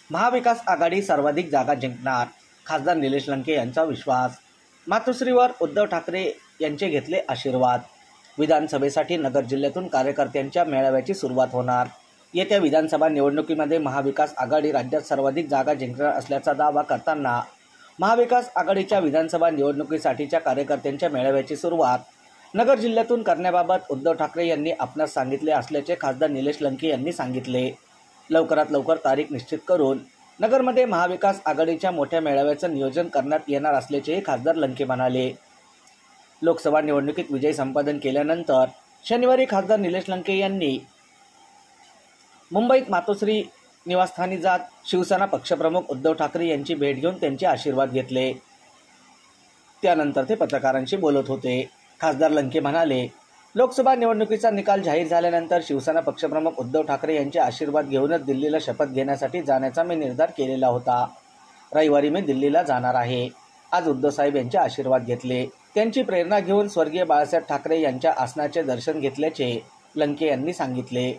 महाविकास आघाडी सर्वाधिक जागा जिंकणार, खासदार निलेश लंके यांचा विश्वास। मातोश्रीवर उद्धव ठाकरे यांचे घेतले आशीर्वाद। विधानसभेसाठी नगर जिल्ह्यातून कार्यकर्त्यांच्या मेळाव्याची सुरुवात होणार। येत्या विधानसभा निवडणुकीमध्ये महाविकास आघाडी राज्यात सर्वाधिक जागा जिंकणार असल्याचा दावा करताना महाविकास आघाडीच्या विधानसभा निवडणुकीसाठीच्या कार्यकर्त्यांच्या मेळाव्याची सुरुवात नगर जिल्ह्यातून करण्याबाबत उद्धव ठाकरे यांनी आपणास सांगितले असल्याचे खासदार निलेश लंके यांनी सांगितले। लवकरात लवकर तारीख निश्चित करून नगरमध्ये महाविकास आघाडीच्या मोठ्या मेळाव्याचं नियोजन करण्यात येणार असल्याचेही खासदार लंके म्हणाले। लोकसभा निवडणुकीत विजय संपादन केल्यानंतर शनिवारी खासदार निलेश लंके यांनी मुंबईत मातोश्री निवासस्थानी जात शिवसेना पक्षप्रमुख उद्धव ठाकरे यांची भेट घेऊन त्यांचे आशीर्वाद घेतले। त्यानंतर ते पत्रकारांशी बोलत होते। खासदार लंके म्हणाले, लोकसभा निवडणुकीचा निकाल जाहीर झाल्यानंतर शिवसेना पक्षप्रमुख उद्धव ठाकरे यांचे आशीर्वाद घेऊनच दिल्लीला शपथ घेण्यासाठी जाण्याचा मी निर्धार केलेला होता। रविवारी मी दिल्लीला जाणार आहे। आज उद्धव साहेब यांचे आशीर्वाद घेतले, त्यांची प्रेरणा घेऊन स्वर्गीय बाळासाहेब ठाकरे यांच्या आसनाचे दर्शन घेतल्याचे लंके यांनी सांगितले।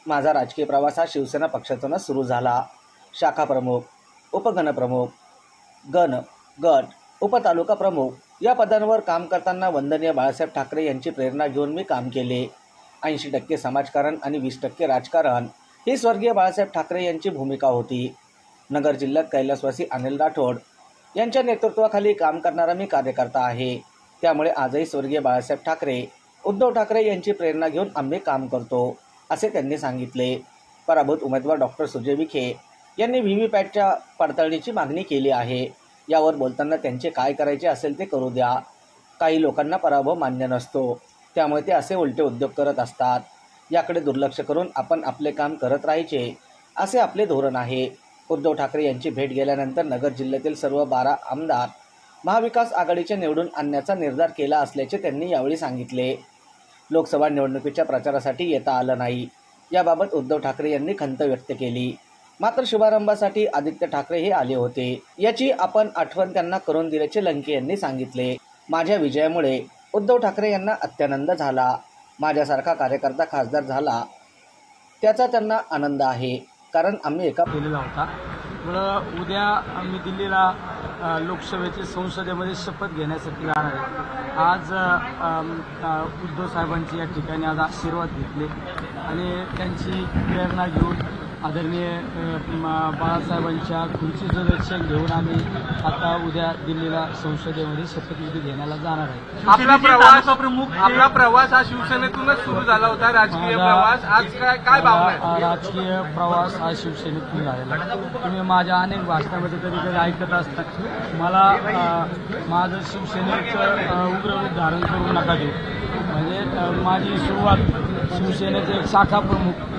माझा राजकीय प्रवास हा शिवसेना पक्षातूनच सुरू झाला। शाखा प्रमुख, उपगणप्रमुख, गट, उपतालुका प्रमुख या पदांवर काम करताना वंदनीय बाळासाहेब ठाकरे यांची प्रेरणा घेऊन मी काम केले। 80% समाजकारण आणि 20% राजकारण ही स्वर्गीय बाळासाहेब ठाकरे यांची भूमिका होती। नगर जिल्ह्यात कैलासवासी अनिल राठोड यांच्या नेतृत्वाखाली काम करणारा मी कार्यकर्ता आहे। त्यामुळे आजही स्वर्गीय बाळासाहेब ठाकरे, उद्धव ठाकरे यांची प्रेरणा घेऊन आम्ही काम करतो, असे त्यांनी सांगितले। पराभूत उमेदवार डॉक्टर सुजय विखे यांनी व्हीव्हीपॅटच्या पडताळणीची मागणी केली आहे। यावर बोलताना त्यांचे काय करायचे असेल ते करू द्या। काही लोकांना पराभव मान्य नसतो, त्यामुळे ते असे उलटे उद्योग करत असतात। याकडे दुर्लक्ष करून आपण आपले काम करत राहायचे, असे आपले धोरण आहे। उद्धव ठाकरे यांची भेट गेल्यानंतर नगर जिल्ह्यातील सर्व 12 आमदार महाविकास आघाडीचे निवडून आणण्याचा निर्धार केला असल्याचे त्यांनी यावेळी सांगितले। लोकसभा निवडणुकीच्या प्रचारासाठी येता आलं नाही, याबाबत उद्धव ठाकरे यांनी खंत व्यक्त केली। मात्र शुभारंभासाठी आदित्य ठाकरे हे आले होते, याची आपण आठवण त्यांना करून दिल्याचे लंके यांनी सांगितले। माझ्या विजयामुळे उद्धव ठाकरे यांना अत्यानंद झाला। माझ्यासारखा कार्यकर्ता खासदार झाला त्याचा त्यांना आनंद आहे, कारण आम्ही एका केलेला होता। मला उद्या आम्ही दिल्लीला लोकसभेच्या संसदेमध्ये शपथ घेण्यासाठी जाणार आहे। आज उद्धव साहेबांची या ठिकाणी आज आशीर्वाद घेतले आणि त्यांची प्रेरणा घेऊन आदरणीय बाळासाहेबांच्या खुर्चीचं दर्शन घेऊन आम्ही आता उद्या दिल्लीला संसदेमध्ये शपथविधी घेण्याला जाणार आहे। आपला प्रवास हा शिवसेनेतूनच सुरू झाला होता, राजकीय प्रवास। आज काय भावना आहे? राजकीय प्रवास हा शिवसेनेतून झालेला। तुम्ही माझ्या अनेक भाषणामध्ये कधी कधी ऐकत असता, मला माझं शिवसेनेचं उग्र रूप धारण करू नका देऊ। म्हणजे माझी सुरुवात शिवसेनेचे एक शाखा प्रमुख,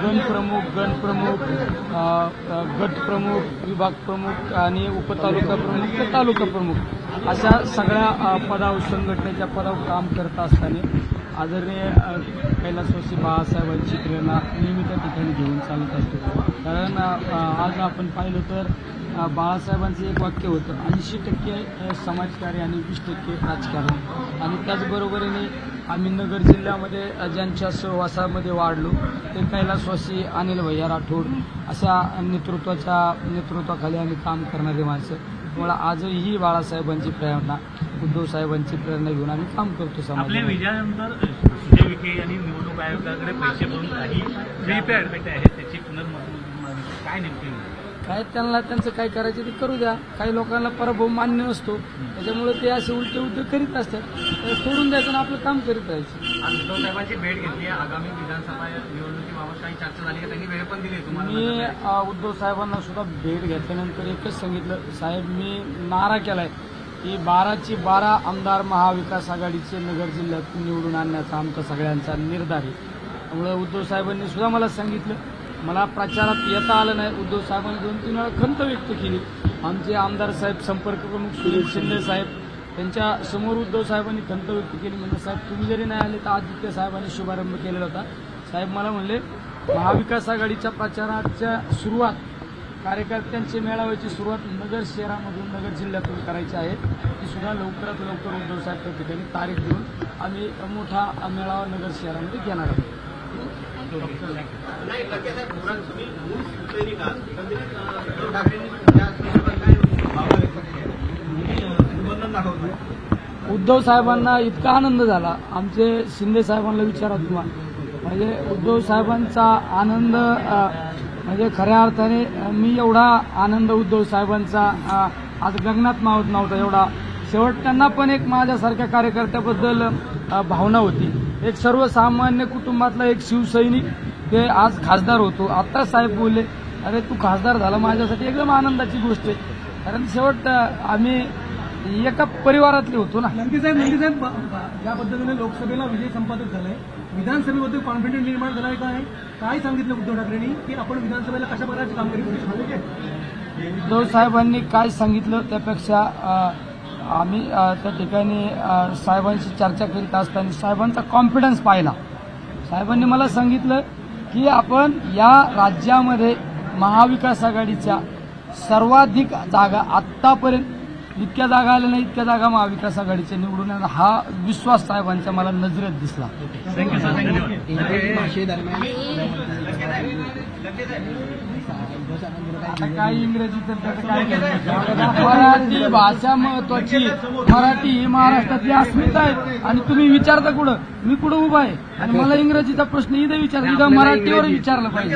गणप्रमुख, गटप्रमुख, विभाग प्रमुख आणि उपतालुका प्रमुख, तालुका प्रमुख अशा सगळ्या पदावर, संघटनेच्या पदावर काम करत असताना आदरणीय कैलासवासी बाळासाहेबांची प्रेरणा नेहमी त्या ठिकाणी घेऊन चालत असतो। कारण आज आपण पाहिलं तर बाळासाहेबांचं एक वाक्य होतं, 80% समाजकार्य आणि 20% राजकारण। आणि त्याचबरोबरीने आम्ही नगर जिल्ह्यामध्ये ज्यांच्या सहवासामध्ये वाढलो ते कैलासवासी अनिल भैया राठोड अशा नेतृत्वाखाली आम्ही काम करणारे माणसं। मला आजही बाळासाहेबांची प्रेरणा, उद्धव साहेबांची प्रेरणा घेऊन आम्ही काम करतो। आपल्या विजयानंतर सुजय विखे यांनी निवडणूक आयोगाकडे पैसे भरून काही व्हीव्हीपॅट आहेत, त्याची काय नेमकी काय त्यांचं काय करायचं ते करू द्या। काही लोकांना पराभव मान्य नसतो, त्याच्यामुळे ते असे उलटे उद्योग करीत असतात, तर सोडून द्यायचं आणि आपलं काम करीत राहायचं। आज उद्धव साहेबांची भेट घेतली, आगामी विधानसभा निवडणुकीबाबत काही चर्चा झाली का? त्यांनी वेळ पण दिली तुम्हाला? मी उद्धव साहेबांना सुद्धा भेट घेतल्यानंतर एकच सांगितलं, साहेब मी नारा केलाय की 12ची 12 आमदार महाविकास आघाडीचे नगर जिल्ह्यातून निवडून आणण्याचा आमचा सगळ्यांचा निर्धार आहे। त्यामुळे उद्धव साहेबांनी सुद्धा मला सांगितलं, मला प्रचारात येता आलं नाही। उद्धव साहेबांनी 2-3 वेळा खंत व्यक्त केली। आमचे आमदार साहेब, संपर्क प्रमुख सुनील शिंदे साहेब त्यांच्या समोर उद्धव साहेबांनी खंत व्यक्त केली। म्हणजे साहेब तुम्ही जरी नाही आले तर आदित्य साहेबांनी शुभारंभ केलेला होता। साहेब मला म्हणले, महाविकास आघाडीच्या प्रचाराच्या सुरुवात, कार्यकर्त्यांचे मेळाव्याची सुरुवात नगर शहरामधून, नगर जिल्ह्यातून करायची आहे। ती सुद्धा लवकरात लवकर उद्धव साहेब त्या ठिकाणी तारीख देऊन आम्ही मोठा मेळावा नगर शहरामध्ये घेणार आहोत। उद्धव साहेबांना इतका आनंद झाला, आमचे शिंदे साहेबांना विचारा तुम्हाला, म्हणजे उद्धव साहेबांचा आनंद म्हणजे खऱ्या अर्थाने मी एवढा आनंद उद्धव साहेबांचा आज गगनात मावत नव्हता एवढा. शेवट त्यांना पण एक माझ्यासारख्या कार्यकर्त्याबद्दल भावना होती. एक सर्वसामान्य कुटुंबातला एक शिवसैनिक ते आज खासदार होतो. आता साहेब बोलले, अरे तू खासदार झाला, माझ्यासाठी एकदम आनंदाची गोष्ट आहे. कारण शेवट आम्ही एका परिवारातले होतो ना. लंके साहेब ज्या पद्धतीने लोकसभेला विजय संपादक झालाय, विधानसभेमध्ये कॉन्फिडन्स निर्माण झालाय काय सांगितलं उद्धव ठाकरेंनी की आपण विधानसभेला कशा प्रकारची कामगिरी करू शकतो? उद्धव साहेबांनी काय सांगितलं त्यापेक्षा आम्ही त्या ठिकाणी साहेबांशी चर्चा करीत असताना साहेबांचा कॉन्फिडन्स पाहिला. साहेबांनी मला सांगितलं की आपण या राज्यामध्ये महाविकास आघाडीच्या सर्वाधिक जागा आत्तापर्यंत इतक्या जागा आल्या नाही, इतक्या जागा महाविकास आघाडीच्या निवडून येणार, हा विश्वास साहेबांचा मला नजरेत दिसला. आता काय इंग्रजी तर त्याचं काय करायचं? मराठी भाषा महत्वाची. मराठी ही महाराष्ट्रातली अस्मिता आहे आणि तुम्ही विचारता कुठं, मी कुठं उभा आहे आणि मला इंग्रजीचा प्रश्न इथं विचारला, इथं मराठीवर विचारलं पाहिजे.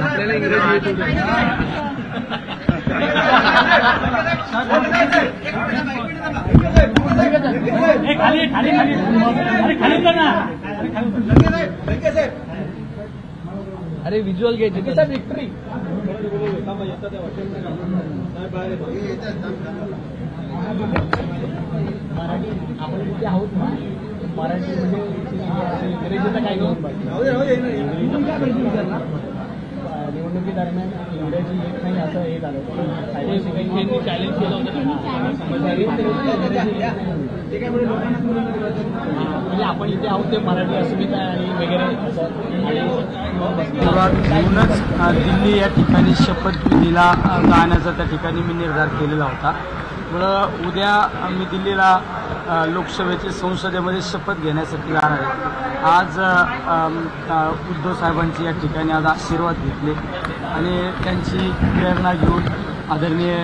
अरे विज्युअल घ्यायचे कसा विक्ट्री मराठी आपण किती आहोत ना, मराठी म्हणजे काय निवडणुकीदरम्यान इंग्रजी येत नाही असं हे झालं, चॅलेंज केलं होतं म्हणजे आपण इथे आहोत ते मराठी अस्मिता आणि वगैरे म्हणूनच दिल्ली या ठिकाणी शपथविधीला जाण्याचा त्या ठिकाणी मी निर्धार केलेला होता. त्यामुळं उद्या मी दिल्लीला लोकसभेचे संसदेमध्ये शपथ घेण्यासाठी जाणार आहे. आज उद्धव साहेबांची या ठिकाणी आज आशीर्वाद घेतले आणि त्यांची प्रेरणा घेऊन आदरणीय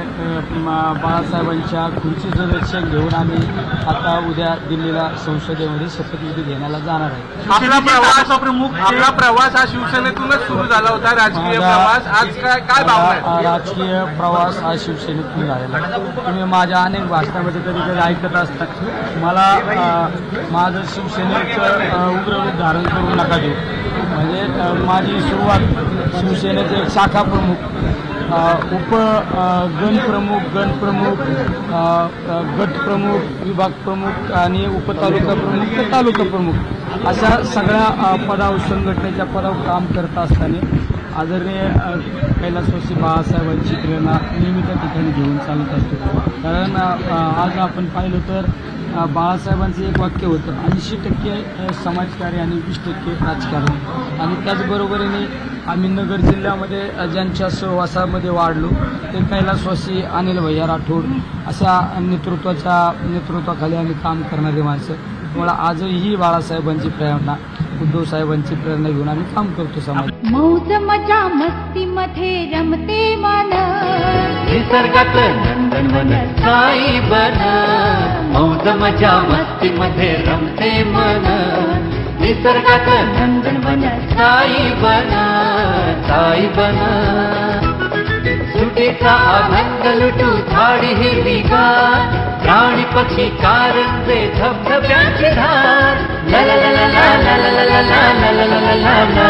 बाळासाहेबांच्या खुर्चीचं दर्शन घेऊन आम्ही आता उद्या दिल्लीला संसदेमध्ये शपथविधी घेण्याला जाणार आहे. आपला प्रवास हा शिवसेनेतूनच सुरू झाला होता, राजकीय प्रवास. आज काय भावना? राजकीय प्रवास हा शिवसेनेतून झालेला. तुम्ही माझ्या अनेक भाषणामध्ये कधी कधी ऐकत असतात, मला माझं शिवसेनेचं उग्र रूप धारण करू नका देऊ. म्हणजे माझी सुरुवात शिवसेनेचे एक शाखा प्रमुख, गणप्रमुख, गट प्रमुख, विभाग प्रमुख आणि उपतालुका प्रमुख ते तालुका प्रमुख अशा सगळ्या पदावर, संघटनेच्या पदावर काम करत असताना आदरणीय कैलासवासी बाळासाहेबांची प्रेरणा नेहमी त्या ठिकाणी घेऊन चालत असतो. कारण आज आपण पाहिलं तर बाळासाहेबांचं एक वाक्य होतं, 80% समाजकार्य आणि 20% राजकारण. आणि त्याचबरोबरीने आम्ही नगर जिल्ह्यामध्ये ज्यांच्या सहवासामध्ये वाढलो ते कैलासवासी अनिल भैया राठोड अशा नेतृत्वाखाली आम्ही काम करणारे माणसं. त्यामुळे आजही बाळासाहेबांची प्रेरणा, उद्धव साहेबांची प्रेरणा घेऊन आम्ही काम करतो. समाज मौज मजा मस्ती मध्ये रमते मन, निसर्गात नंदनवन साई बन. मौज मजा मस्ती मध्ये रमते मन, निसर्गात नंदनवन साई बन, साई बन. सुटेचा आनंद लुटू झाडी हिरवीगार, प्राणी पक्षी कारंजे धबधब्यांची धार. ला ला ला ला ला ला ला ला ला ला ला ला ला ला.